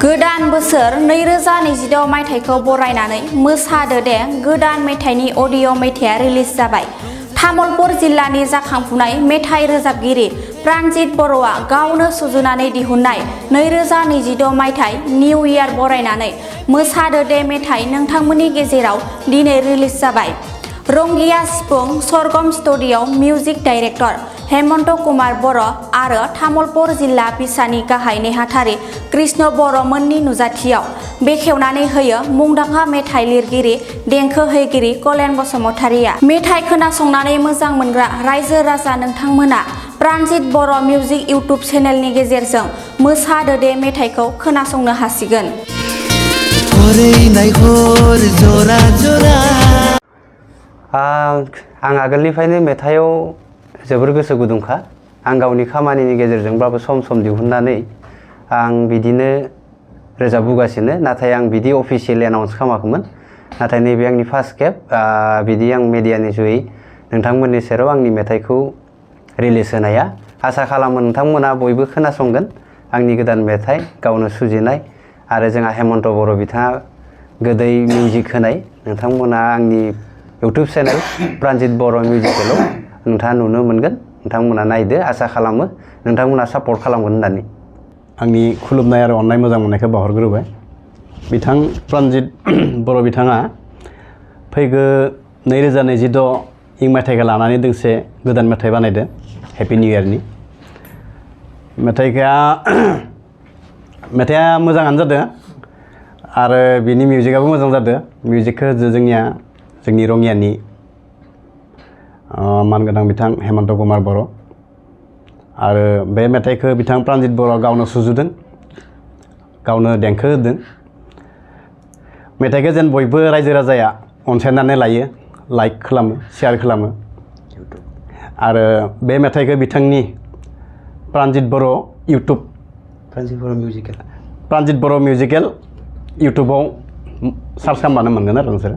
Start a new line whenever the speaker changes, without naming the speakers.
गोदान बोसोर 2026 मायथाइखौ बरायनानै मोसादो दे गोदान मेथाइनि अडिअ मेथाइया रिलिज जाबाय। तामुलपुर जिल्लानि जाखांफुनाय मेथाइ रोजाबगिरि प्राणजित बर'आ गावनो सुजुनानै दिहुननाय 2026 मायथाइ निउ इयार बरायनानै मोसादो दे मेथाइ नोंथांमोननि गेजेराव दिनै रिलिज जाबाय। रंगिया सिफुं Sargam studio music director Hemanta Kumar Boro' आरो तामुलपुर जिल्ला बिसानि गाहाय नेहाथारि कृष्ण बर' मोननि नुजाथियाव बेखेवनानै होयो मुंदांखा मेथाइ लिरगिरि देंखो हैगिरि कलेन बसुमतारिया। मेथाइ खोनासंनानै मोजां मोनग्रा रायजो राजा नोंथांमोना प्राणजित बर' मिउजिक इउटुब चेनेलनि गेजेरजों मोसादो दे मेथाइखौ खोनासंनो हासिगोन।
आं आगोलनिफ्रायनो मेथाइआव जोबोर गोसो गुदुंखा। आं गावनि खामानिनि गेजेरजोंब्लाबो सम सम दिहुननानै आं बिदिनो रोजाबबोगासिनो, नाथाय आं बिदि अफिसियेल एनाउन्स खालामाखैमोन। नाथाय नैबे आंनि फार्स्ट खेब बिदि आं मेडियानि जुयै नोंथांमोननि सेराव आंनि मेथाइखौ रिलिज होनाया। आसा खालामो नोंथांमोना बयबो खोनासंगोन आंनि गोदान मेथाइ गावनो सुजुनाय आरो जोंहा हेमन्त बर' बिथाङा गोदै मिउजिक होनाय। नोंथांमोना आंनि इउटुब चेनेल प्राणजित बर' मिउजिकेलाव नोंथाङा नुनो मोनगोन। नोंथांमोना नायदो, आसा खालामो नोंथांमोना सापर्ट खालामगोन होननानै।
आंनि खुलुमनाय आरो अननाय मोजां मोननायखौ बावहरग्रोबाय। बिथां प्राणजित बर' बिथाङा फैगौ 2026 मायथाइखौ लानानै दोंसे गोदान मेथाइ बानायदो हेपि निउ इयारनि। मेथाइआ मोजाङानो जादों आरो बिनि मिउजिकआबो मोजां जादों। मिउजिकखौ जोंनि रङियानि मानगोनां बिथां हेमन्त कुमार बर' आरो बे मेथाइखौ बिथां प्राणजित बर'आ गावनो सुजुदों, गावनो देंखो होदों। मेथाइखौ जेन बयबो रायजो राजाया अनसायनानै लायो, लाइक खालामो, शेयार खालामो आरो बे मेथाइखौ बिथांनि प्राणजित बर' मिउजिकेल इउटुबाव सार्च खालामबानो मोनगोन आरो नोंसोरो।